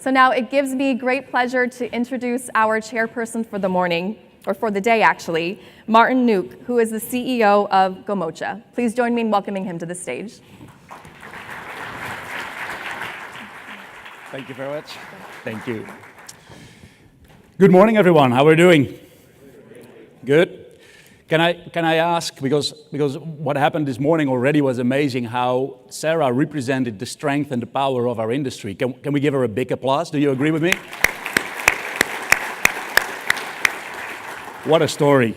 So now it gives me great pleasure to introduce our chairperson for the morning, or for the day actually, Martin Knook, who is the CEO of Gomocha. Please join me in welcoming him to the stage. Thank you very much. Thank you. Good morning, everyone. How are we doing? Good. Can I ask, because what happened this morning already was amazing, how Sarah represented the strength and the power of our industry. Can we give her a big applause? Do you agree with me? What a story.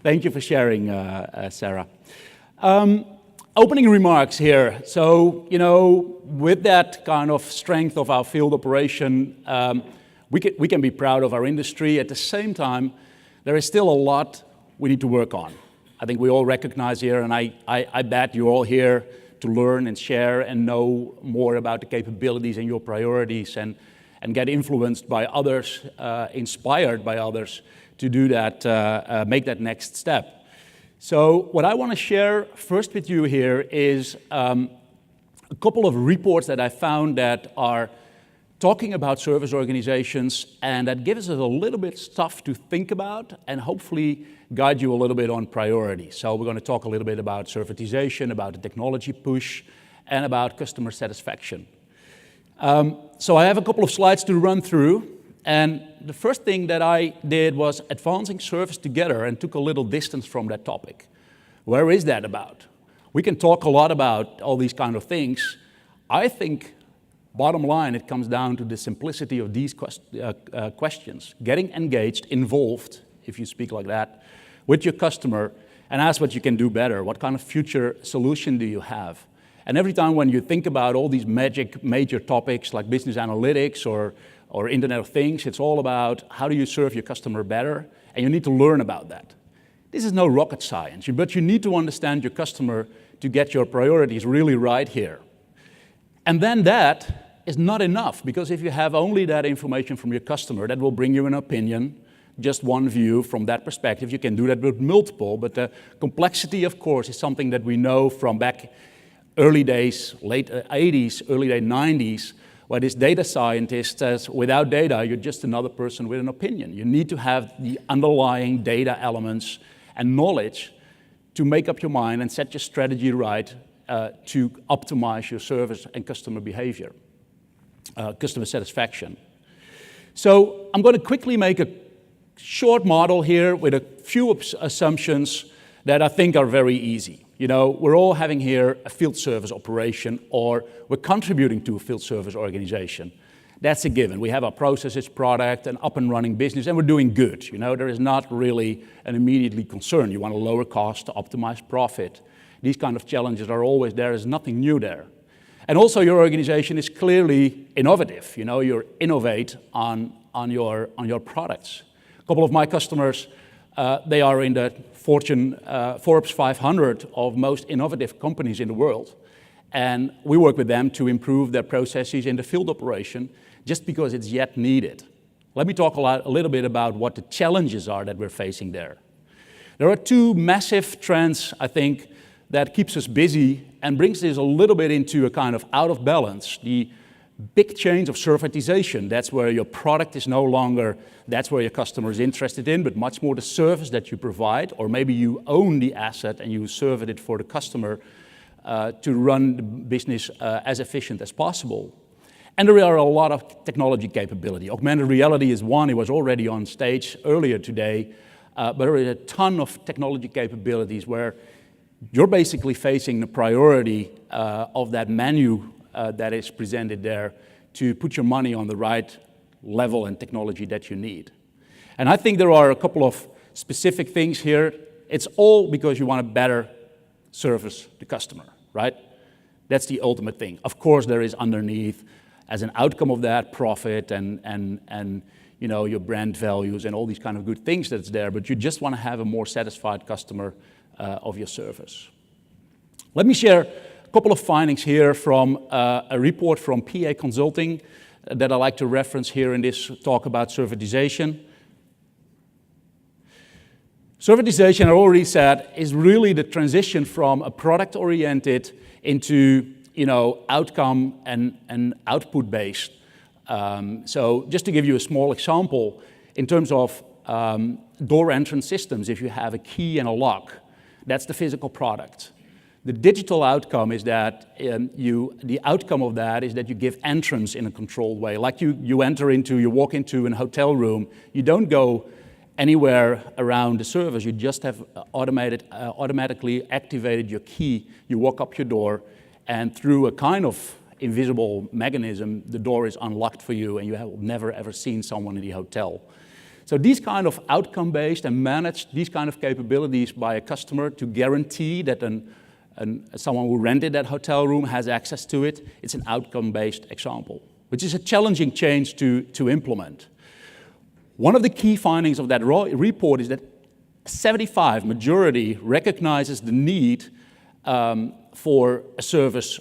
Thank you for sharing, Sarah. Opening remarks here. So, with that kind of strength of our field operation, we can be proud of our industry. At the same time, there is still a lot we need to work on. I think we all recognize here, and I bet you're all here to learn and share and know more about the capabilities and your priorities and get influenced by others, inspired by others to do that, make that next step. So what I want to share first with you here is a couple of reports that I found that are talking about service organizations, and that gives us a little bit stuff to think about and hopefully guide you a little bit on priorities. So we're going to talk a little bit about servitization, about the technology push, and about customer satisfaction. So I have a couple of slides to run through, and the first thing that I did was advancing service together and took a little distance from that topic. Where is that about? We can talk a lot about all these kind of things. I think bottom line, it comes down to the simplicity of these questions. Getting engaged, involved, if you speak like that, with your customer and ask what you can do better. What kind of future solution do you have? And every time when you think about all these major topics like business analytics or Internet of Things, it's all about how do you serve your customer better, and you need to learn about that. This is no rocket science, but you need to understand your customer to get your priorities really right here. And then that is not enough, because if you have only that information from your customer, that will bring you an opinion, just one view from that perspective. You can do that with multiple, but the complexity, of course, is something that we know from back early days, late 80s, early late 90s, where this data scientist says, without data, you're just another person with an opinion. You need to have the underlying data elements and knowledge to make up your mind and set your strategy right to optimize your service and customer behavior, customer satisfaction. So I'm going to quickly make a short model here with a few assumptions that I think are very easy. We're all having here a field service operation, or we're contributing to a field service organization. That's a given. We have our processes, product, and up and running business, and we're doing good. There is not really an immediately concern. You want to lower cost to optimize profit. These kind of challenges are always there. There's nothing new there. And also your organization is clearly innovative. You innovate on your products. A couple of my customers, they are in the Forbes 500 of most innovative companies in the world. And we work with them to improve their processes in the field operation just because it's yet needed. Let me talk a little bit about what the challenges are that we're facing there. There are two massive trends, I think, that keeps us busy and brings this a little bit into a kind of out of balance. The big change of servitization, that's where your product is no longer, that's where your customer is interested in, but much more the service that you provide, or maybe you own the asset and you serve it for the customer to run the business as efficient as possible. And there are a lot of technology capability. Augmented reality is one. It was already on stage earlier today, but there is a ton of technology capabilities where you're basically facing the priority of that menu that is presented there to put your money on the right level and technology that you need. And I think there are a couple of specific things here. It's all because you want to better service the customer, right? That's the ultimate thing. Of course, there is underneath, as an outcome of that, profit and your brand values and all these kind of good things that's there, but you just want to have a more satisfied customer of your service. Let me share a couple of findings here from a report from PA Consulting that I like to reference here in this talk about servitization. Servitization, I already said, is really the transition from a product-oriented into outcome and output-based So just to give you a small example, in terms of door entrance systems, if you have a key and a lock, that's the physical product. The digital outcome is that the outcome of that is that you give entrance in a controlled way. Like you walk into a hotel room, you don't go anywhere around the service, you just have automatically activated your key, you walk up your door, and through a kind of invisible mechanism, the door is unlocked for you, and you have never ever seen someone in the hotel. So these kind of outcome-based and managed these kind of capabilities by a customer to guarantee that someone who rented that hotel room has access to it, it's an outcome-based example, which is a challenging change to implement. One of the key findings of that report is that 75% majority recognizes the need for a service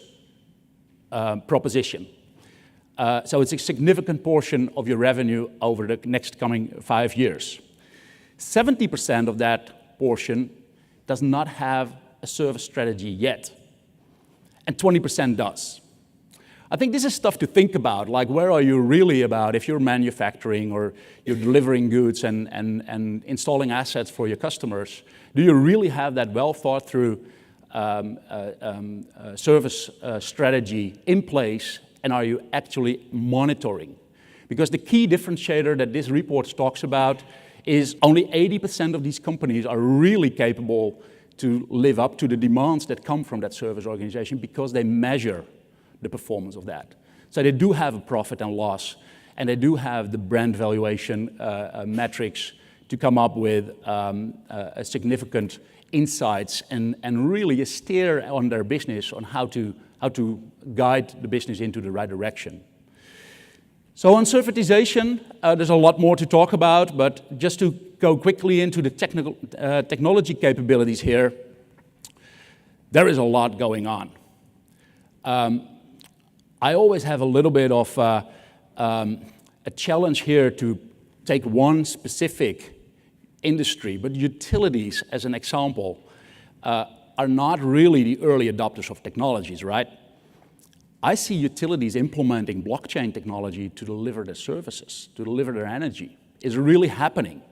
proposition. So it's a significant portion of your revenue over the next coming 5 years. 70% of that portion does not have a service strategy yet, and 20% does. I think this is stuff to think about, like where are you really about if you're manufacturing or you're delivering goods and installing assets for your customers? Do you really have that well thought through service strategy in place, and are you actually monitoring? Because the key differentiator that this report talks about is only 80% of these companies are really capable to live up to the demands that come from that service organization because they measure the performance of that. So they do have a profit and loss, and they do have the brand valuation metrics to come up with a significant insights and really a steer on their business on how to guide the business into the right direction. So on servitization, there's a lot more to talk about, but just to go quickly into the technology capabilities here, there is a lot going on. I always have a little bit of a challenge here to take one specific industry, but utilities, as an example, are not really the early adopters of technologies, right? I see utilities implementing blockchain technology to deliver their services, to deliver their energy. It's really happening.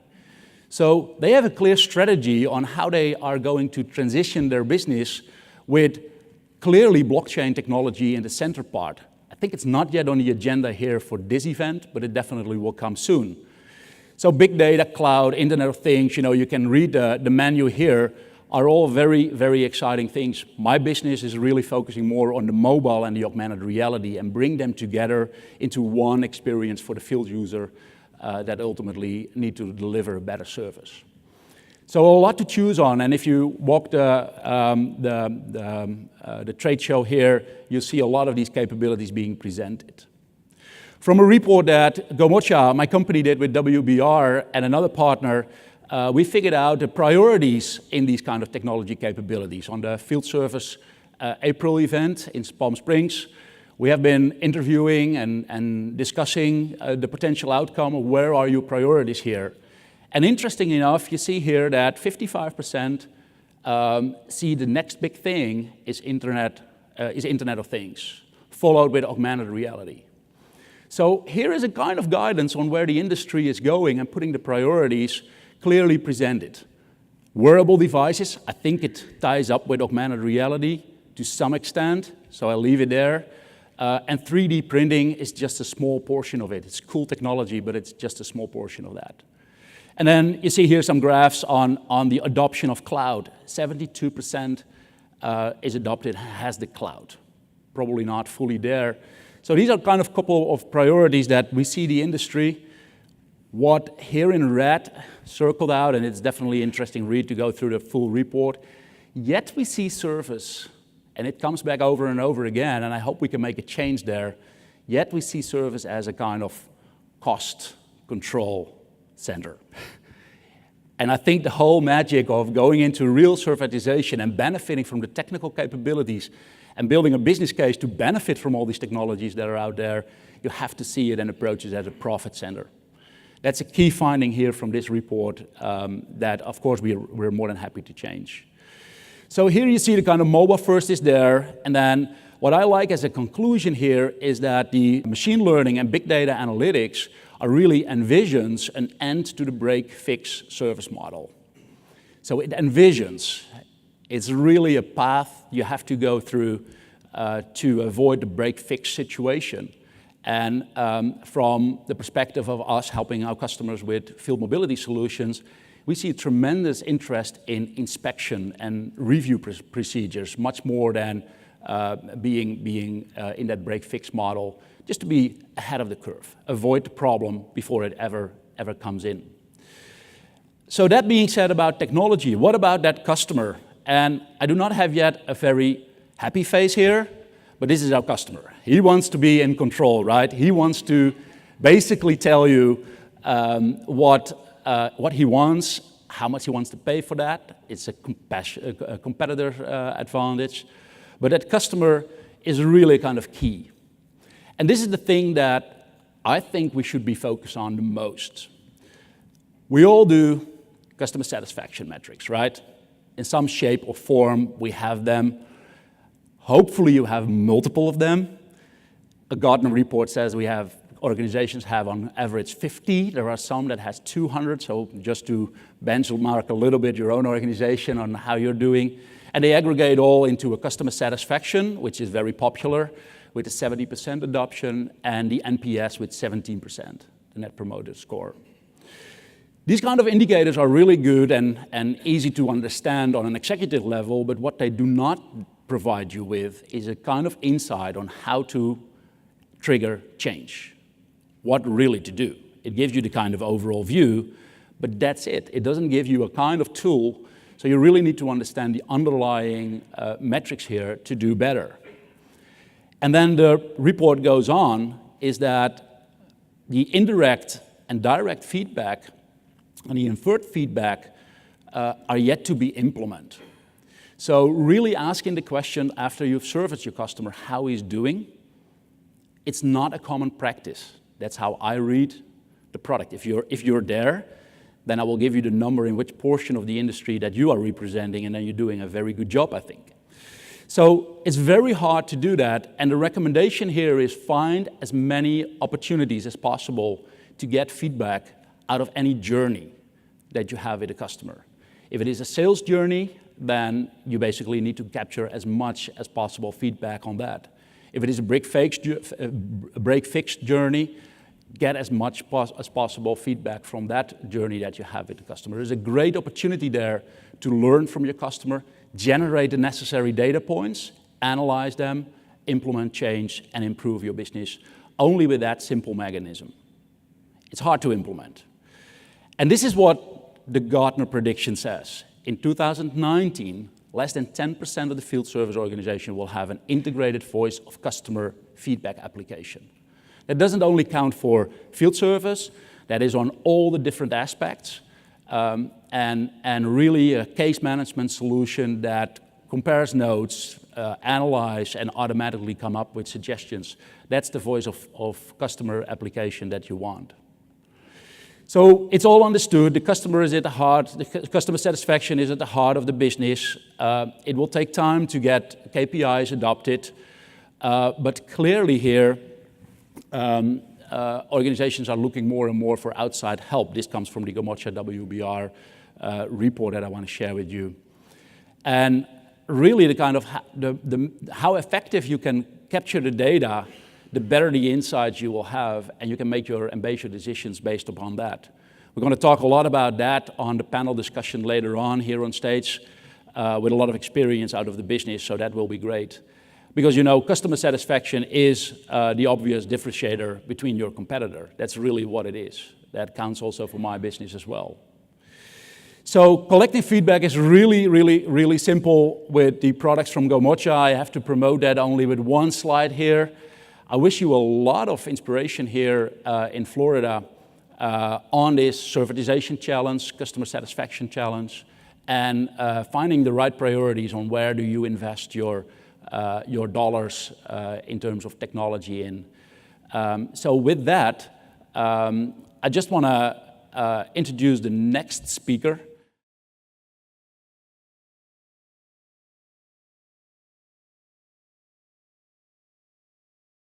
So they have a clear strategy on how they are going to transition their business with clearly blockchain technology in the center part. I think it's not yet on the agenda here for this event, but it definitely will come soon. So big data, cloud, Internet of Things, you can read the menu here, are all very, very exciting things. My business is really focusing more on the mobile and the augmented reality and bring them together into one experience for the field user that ultimately need to deliver a better service. So a lot to choose on, and if you walk the trade show here, you'll see a lot of these capabilities being presented. From a report that Gomocha, my company, did with WBR and another partner, we figured out the priorities in these kind of technology capabilities. On the field service April event in Palm Springs, we have been interviewing and discussing the potential outcome of where are your priorities here. And interesting enough, you see here that 55% see the next big thing is Internet of Things, followed with augmented reality. So here is a kind of guidance on where the industry is going and putting the priorities clearly presented. Wearable devices, I think it ties up with augmented reality to some extent, so I'll leave it there. And 3D printing is just a small portion of it. It's cool technology, but it's just a small portion of that. And then you see here some graphs on the adoption of cloud. 72% is adopted, has the cloud. Probably not fully there. So these are kind of a couple of priorities that we see the industry. What here in red circled out, and it's definitely interesting read to go through the full report, yet we see service, and it comes back over and over again, and I hope we can make a change there, yet we see service as a kind of cost control center. And I think the whole magic of going into real servitization and benefiting from the technical capabilities and building a business case to benefit from all these technologies that are out there, you have to see it and approach it as a profit center. That's a key finding here from this report that, of course, we're more than happy to change. So here you see the kind of mobile first is there, and then what I like as a conclusion here is that the machine learning and big data analytics are really envisions an end to the break-fix service model. So it envisions, it's really a path you have to go through to avoid the break-fix situation. And from the perspective of us helping our customers with field mobility solutions, we see tremendous interest in inspection and review procedures, much more than being in that break-fix model, just to be ahead of the curve, avoid the problem before it ever comes in. So that being said about technology, what about that customer? And I do not have yet a very happy face here, but this is our customer. He wants to be in control, right? He wants to basically tell you what he wants, how much he wants to pay for that. It's a competitor advantage. But that customer is really kind of key. And this is the thing that I think we should be focused on the most. We all do customer satisfaction metrics, right? In some shape or form, we have them. Hopefully you have multiple of them. A Gartner report says organizations have on average 50. There are some that has 200, so just to benchmark a little bit your own organization on how you're doing. And they aggregate all into a customer satisfaction, which is very popular, with a 70% adoption, and the NPS with 17%, the Net Promoter Score. These kind of indicators are really good and easy to understand on an executive level, but what they do not provide you with is a kind of insight on how to trigger change, what really to do. It gives you the kind of overall view, but that's it. It doesn't give you a kind of tool, so you really need to understand the underlying metrics here to do better. And then the report goes on, is that the indirect and direct feedback and the inferred feedback are yet to be implemented. So really asking the question after you've serviced your customer how he's doing, it's not a common practice. That's how I read the product. If you're there, then I will give you the number in which portion of the industry that you are representing, and then you're doing a very good job, I think. So it's very hard to do that, and the recommendation here is find as many opportunities as possible to get feedback out of any journey that you have with a customer. If it is a sales journey, then you basically need to capture as much as possible feedback on that. If it is a break-fix journey, get as much as possible feedback from that journey that you have with the customer. There's a great opportunity there to learn from your customer, generate the necessary data points, analyze them, implement change, and improve your business only with that simple mechanism. It's hard to implement. And this is what the Gartner prediction says. In 2019, less than 10% of the field service organization will have an integrated voice of customer feedback application. That doesn't only count for field service, that is on all the different aspects, and really a case management solution that compares notes, analyze, and automatically come up with suggestions. That's the voice of customer application that you want. So it's all understood. The customer is at the heart. The customer satisfaction is at the heart of the business. It will take time to get KPIs adopted, but clearly here, organizations are looking more and more for outside help. This comes from the Gomocha WBR report that I want to share with you. And really the kind of how effective you can capture the data, the better the insights you will have, and you can make your ambitious decisions based upon that. We're going to talk a lot about that on the panel discussion later on here on stage with a lot of experience out of the business, so that will be great. Because, you know, customer satisfaction is the obvious differentiator between your competitor. That's really what it is. That counts also for my business as well. So collecting feedback is really simple with the products from Gomocha. I have to promote that only with one slide here. I wish you a lot of inspiration here in Florida on this servitization challenge, customer satisfaction challenge, and finding the right priorities on where do you invest your dollars in terms of technology in. So with that, I just want to introduce the next speaker.